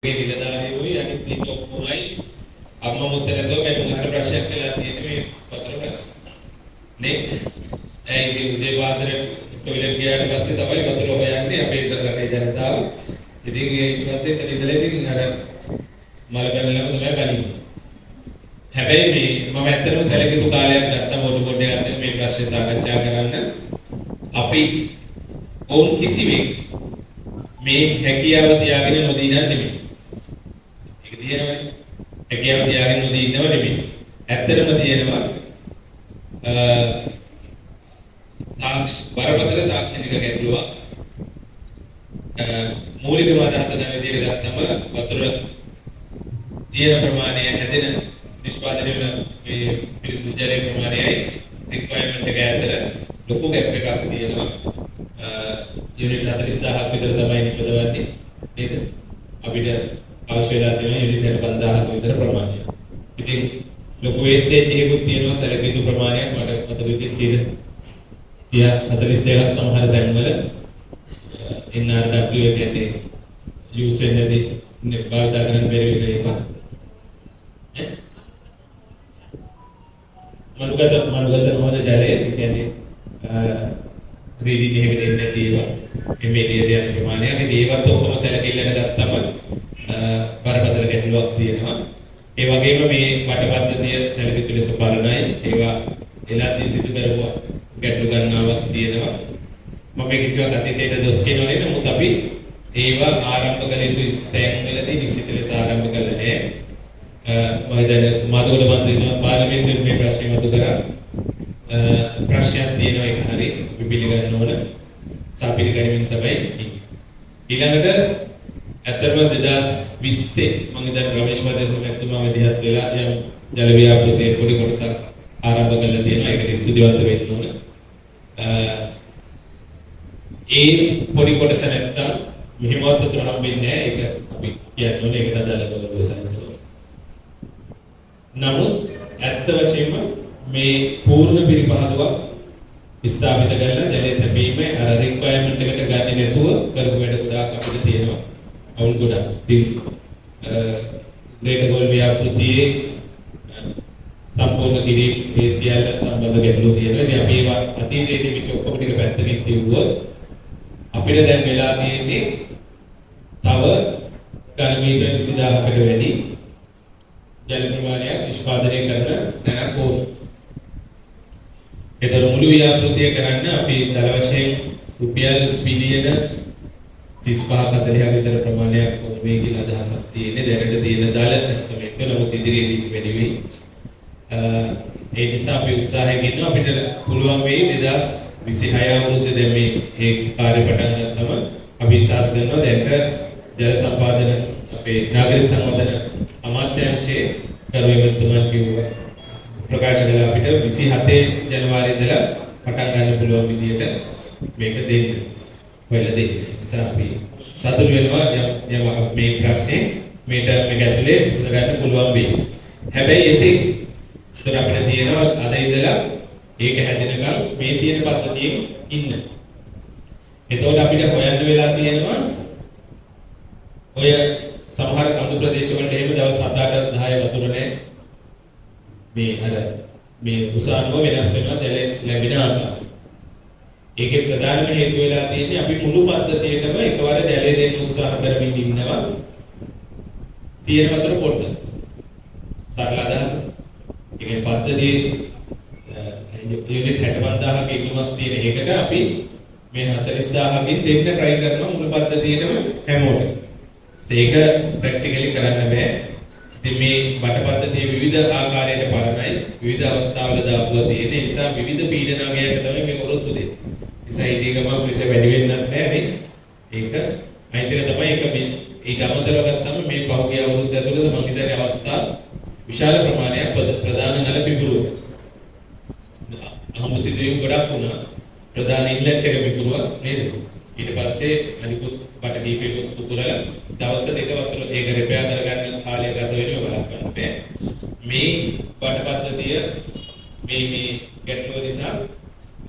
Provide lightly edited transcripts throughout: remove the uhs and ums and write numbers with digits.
නිලධාරියෝ වයි අනිත් ඉන්න ඔක්කොමයි අම්මා මුත්තලදෝ මේ මොහර ප්‍රශ්නයක් කියලා තියෙන්නේ මේ වතුර ප්‍රශ්න. නේ? ඒ ඉතින් උදේ පාන්දර ටොයිලට් ගියාට පස්සේ තමයි වතුර හොයන්නේ අපේ රටේ ජනතාව. ඉතින් ඊට පස්සේ එතන ඉඳලා ඉතින් අර මල පැනලම තමයි බණින්නේ. හැබැයි මේ මම ඇත්තටම සැලකිතු කාලයක් ගත්තා මොඩ ගත්තා මේ ප්‍රශ්නේ සාකච්ඡා කරන්න. අපි ඔවුන් කිසිවෙක් මේ හැකියාව තියාගෙන නොදී ඉන්න නෙමෙයි. ඒක තියෙනවනේ. හැකියාව තියාගෙන නොදී ඉන්නව නෙමෙයි. ඇත්තටම තියෙනවා බරපතල තාක්ෂණික ගැටලුවක්. මූලිකම අදහස නම් විදිහට ගත්තම වතුර තියෙන ප්‍රමාණය හැදෙන නිෂ්පාදනය වෙන මේ පිරිසිදු ජලයේ ප්‍රමාණයයි රික්වයර්මන්ට් එක අතර ලොකු ගැප් එකක් තියෙනවා. යුනිට් 40000ක් විතර තමයි නිපදවන්නේ නේද? අපිට අවශ්‍ය වෙලා තියෙන යුනිට් 5000ක් විතර ප්‍රමාණය. ඉතින් ලොකු වේස්ටේජ් එකකුත් තියෙනවා සැලකිය යුතු ප්‍රමාණයක් මට මතක විදිහට 42ක් සමහර තැන්වල NRW එකේ යූස් වෙන්නේ භාවිත කරන්න බැරි වෙන එක. මනුගත මොහොත ජලය කියන්නේ රීඩින් එකකට එන්නේ නැති ඒවා එමෙලියට යන ප්‍රමාණයක්. ඉතින් ඒවත් ඔක්කොම සැලකිල්ලට ගත්තම බරපතල ගැටලුවක් තියෙනවා. ඒ වගේම මේ වටපද්ධතිය සැලකිලි ලෙස බලනයි ඒවා එළදී සිදු කරපුවා ගැටලු ගණනාවක් තියෙනවා. මම මේ කිසිවක් අතීතයට දොස් කියනවනේ නමුත් අපි ඒවා ආරම්භ කළ යුතු ස්ථානවලදී නිශ්චිත ලෙස ආරම්භ කළේ නැහැ. මම හිතන්නේ මාතෘකාව මන්ත්‍රීතුමා පාර්ලිමේන්තුවේ මේ ප්‍රශ්නේ මතු කරා. ප්‍රශ්නයක් තියෙනවා ඒක හරි පිළිගන්න ඕන. සාපිලිගනිමින් තමයි ඊළඟට ඇත්තටම 2020 මම දැන් රමේෂ් මහත්මයාතුමා මැදිහත් වෙලා යම් ජල ව්‍යාපෘතියේ පොඩි කොටසක් ආරම්භ කරලා තියෙනවා. ඒකට ස්තුතිවන්ත වෙන්න ඕන. ඒ පොඩි කොටස නැත්තම් මෙහෙමවත් උතර හම්බෙන්නේ නැහැ. ඒක අපි කියන්නේ ඕනේ ඒකට අදාළ කොටසක්. නමුත් ඇත්ත වශයෙන්ම මේ පූර්ණ පිළිපහදුවක් ස්ථාපිත කරලා ජලය සැපීම අර රික්වයර්මන්ට් එකට ගන්නේ නැතුව කරපු වැඩ ගොඩාක් අපිට තියෙනවා. අවුල් ගොඩක්. ඉතින් ග්‍රේටර් ගෝල් ව්‍යාපෘතියේ සම්පූර්ණ කිරීම ඒ සියල්ල සම්බන්ධ ගැටලු තියෙනවා. ඉතින් අපි ඒවා අතීතයේදී පිට ඔක්කොම ටික පැත්තකින් තියුවොත් අපිට දැන් වෙලා තියෙන්නේ තව ඝන මීටර 20000කට වැඩි ජල ප්‍රමාණයක් නිෂ්පාදනය කරන තැනක් ඕන. ඒතර මුළු ව්‍යාපෘතිය කරන්න අපි දල වශයෙන් රුපියල් බිලියන 35-40ක විතර ප්‍රමාණයක් ඕන මේ කියලා අදහසක් තියෙන්නේ. දැනට තියෙන දල ඇස්තමේක නමුත් ඉදිරියේදී වැඩි වෙයි. ඒ නිසා අපි උත්සාහයෙන් ඉන්නවා අපිට පුළුවන් වෙයි 2026 අවුරුද්දේ දැන් මේ ඒ කාර්ය පටන් ගත්තම අපි විශ්වාස කරනවා දැන්ට ජල සම්පාදන අපේ නාගරික සංවර්ධන අමාත්‍යාංශයේ කර්මතුමන් කිව්වා ප්‍රකාශ කළා අපිට 27 ජනවාරි ඉඳලා පටන් ගන්න පුළුවන් විදියට මේක දෙන්න. ඔයලා දෙන්න. නිසා අපි සතුටු වෙනවා යම මේ ප්‍රශ්නේ මේට මේක ඇතුලේ විසඳ ගන්න පුළුවන් වෙයි. හැබැයි ඉතින් ඒතර අපිට තියෙනවා අද ඉඳලා ඒක හැදෙනකම් මේ තියෙන පද්ධතියෙන් ඉන්න. එතකොට අපිට හොයන්න වෙලා තියෙනවා ඔය සමහර කඳු ප්‍රදේශ වලට එහෙම දවස් 7-8 10 වතුර නැහැ. මේ අර මේ උසානුව වෙනස් වෙනවා ලැබෙන ආකාරය. ඒකේ ප්‍රධානම හේතුව වෙලා තියෙන්නේ අපි මුළු පද්ධතියටම එකවර ජලය දෙන්න උත්සාහ කරමින් ඉන්නවා. තියෙන වතුර පොඩ්ඩක්. සරල අදහස. ඒකේ පද්ධතියේ යුනිට් 65000ක ඉක්මනක් තියෙන එකට අපි මේ 40000කින් දෙන්න try කරනවා මුළු පද්ධතියටම හැමෝටම. ඒක ප්‍රැක්ටිකලි කරන්න බෑ. ඉතින් මේ වටපද්ධතිය විවිධ ආකාරයට පරණයි. විවිධ අවස්ථාවල දාපුවා තියෙන නිසා විවිධ පීඩනාගයක තමයි මේ ඔරොත්තු දෙන්නේ. නිසා ඊටගම ප්‍රශ්න වැඩි වෙන්නත් නෑ නේ. ඒක අයිතික තමයි ඒක මේ ඊට අමතරව ගත්තම මේ පහුගිය අවුරුද්ද ඇතුළත මම හිතන්නේ අවස්ථා විශාල ප්‍රමාණයක් ප්‍රධාන නල පිපුරුවා. අහමුසිදුවීම් ගොඩක් වුණා. ප්‍රධාන ඉන්ලට් එක පිපුරුවා නේද? ඊට පස්සේ අනිකුත් වට දීපේකුත් පුපුරලා දවස් දෙක වතුර ඒක රිපෙයාර් කරගන්න කාලය ගත වෙනවා බලන්න බෑ. මේ වට පද්ධතිය මේ ගැටලුව නිසා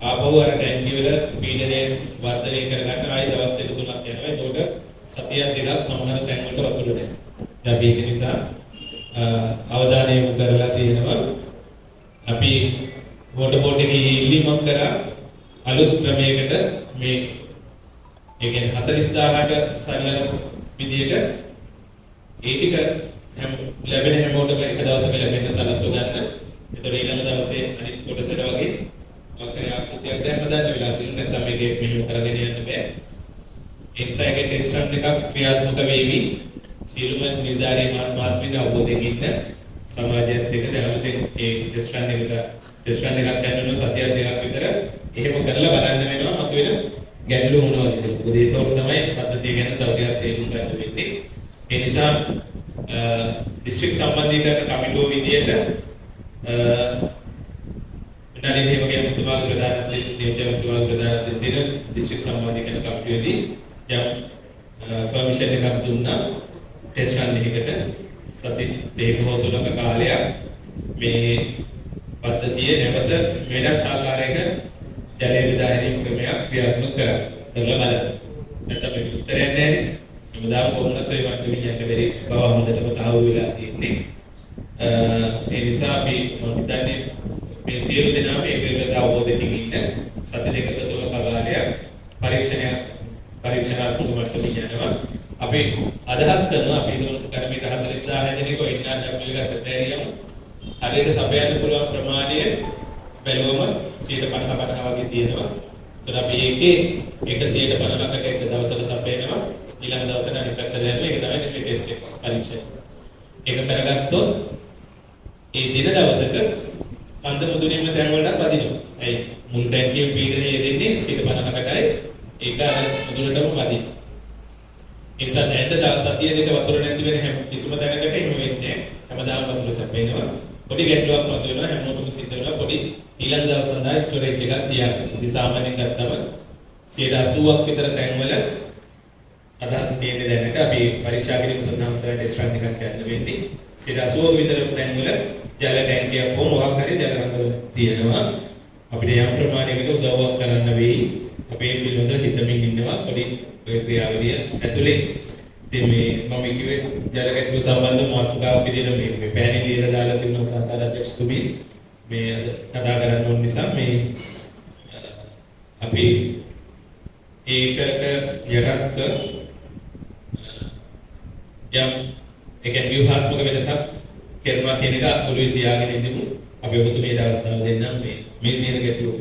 ආපහු අර ටැංකිය වල පීඩනය වර්ධනය කරගන්න ආයෙ දවස් දෙක තුනක් යනවා. ඒකට සතියක් දෙකක් සමහර තැන්වලට වතුර නැහැ. දැන් අපි ඒක නිසා අවධානය යොමු කරලා තියෙනවා. අපි වෝටර් බෝඩ් එකේ ඉල්ලීමක් කරා අලුත් ක්‍රමයකට මේ ඒ කියන්නේ 40000ට සරිලන විදියට ඒ ටික ලැබෙන හැමෝටම එක දවසක ලැබෙන්න සලස්ව ගන්න. ඒතර ඊළඟ දවසේ අනිත් කොටසට වගේ වක්‍රය ආකෘතියක් දැම්ම ගන්න වෙලා තියෙනවා. නැත්නම් මේක මෙහෙම කරගෙන යන්න බෑ. ඒ නිසා ඒකේ ටෙස්ට් රන් එකක් ක්‍රියාත්මක වෙවි. සියලුම නිලධාරී මාත්මික අවබෝධයෙන් ඉන්න සමාජයත් එක්ක දැන් අලුතෙන් ඒ ටෙස්ට් රන් එකක් ගන්නව සතියක් දෙකක් විතර එහෙම කරලා බලන්න වෙනවා මතුවෙන ගැටලු මොනවද කියලා. මොකද ඒක තමයි පද්ධතිය ගැන තව ටිකක් තේරුම් ගන්න වෙන්නේ. ඒ නිසා දිස්ත්‍රික් සම්බන්ධීකරණ කමිටුව විදියට විනාඩි දෙකක මුතුමාගේ ප්‍රධානත්වයෙන් නියෝජ්‍ය මුතුමාගේ ප්‍රධානත්වයෙන් තියෙන දිස්ත්‍රික් සම්බන්ධීකරණ කමිටුවේදී යම් පර්මිෂන් එකක් දුන්නා ටෙස්ට් රන් එකකට සති දෙකක හෝ තුනක කාලයක් මේ පද්ධතිය නැවත වෙනස් ආකාරයක ජලය බෙදා හැරීම ක්‍රමයක් ක්‍රියාත්මක කරා. කරලා බලන්න. නැත්නම් මේක උත්තරයක් නැහැ. මුදාව කොහොමද ඒ වට්ටමින් යන්න බැරි බව හොඳටම තාවු වෙලා තියෙන්නේ. ඒ නිසා අපි මම හිතන්නේ මේ සියලු දෙනා මේ පිළිබඳව අවබෝධයකින් ඉන්න සති දෙකක තුනක කාලයක් පරීක්ෂණාත්මක මට්ටමින් යනවා. අපි අදහස් කරනවා අපි හිතමු කරමිට 40000 දෙනෙක් ඉන්නාඩබ්ලිව් එකකට තේරියම හරියට සපයන්න පුළුවන් ප්‍රමාණය බැලුවම 50% වගේ තියෙනවා. ඒත් අපි ඒකේ 150කට එක දවසක සපයනවා. ඊළඟ දවසට අනිත් පැත්ත දැම්ම ඒක තමයි මේ ටෙස්ට් එක පරීක්ෂණ. ඒක කරගත්තොත් ඒ දින දවසක කන්ද මුදුනින්ම තැන් වලට වදිනවා. ඒ මුල් ටැංකියේ පීඩනය දෙන්නේ 50%කටයි ඒක අර මුදුනටම වදිනවා. ඒ නිසා දැන් සතිය දෙක වතුර නැති වෙන හැම කිසිම තැනකට එහෙම වෙන්නේ හැමදාම වතුර සැපේනවා. පොඩි ගැටලුවක් මතුවෙනවා හැමෝටම සිද්ධ වෙනවා පොඩි ඊළඟ දවස් සඳහා ස්ටෝරේජ් එකක් තියාගන්න. ඉතින් සාමාන්‍යයෙන් ගත්තම 80ක් විතර තැන්වල අදහස් තියෙන්නේ දැනට අපි පරීක්ෂා කිරීම සඳහා තමයි ටෙස්ට් රන් එකක් යන්න වෙන්නේ. 80ක විතර තැන්වල ජල ටැංකියක් හෝ මොකක් හරි ජල රඳවල තියෙනවා. අපිට යම් ප්‍රමාණයකට උදව්වක් කරන්න වෙයි. අපි මේ පිළිබඳව හිතමින් ඉන්නවා පොඩි ක්‍රියාවලිය ඇතුලේ. ඉතින් මේ මම කිව්වේ ජල ගැටළු සම්බන්ධ මාතෘකාවක් විදිහට මේ පෑනල් ලියලා දාලා තිබුණා සහකාර අධ්‍යක්ෂතුමී මේ අද කතා කරන්න ඕන නිසා මේ අපි ඒකට යටත් යම් ඒක ව්‍යුහාත්මක වෙනසක් කරනවා කියන එක ඔළුවේ තියාගෙන ඉඳමු. අපි ඔබතුමීට අවස්ථාව දෙන්නම් මේ තියෙන ගැටලුව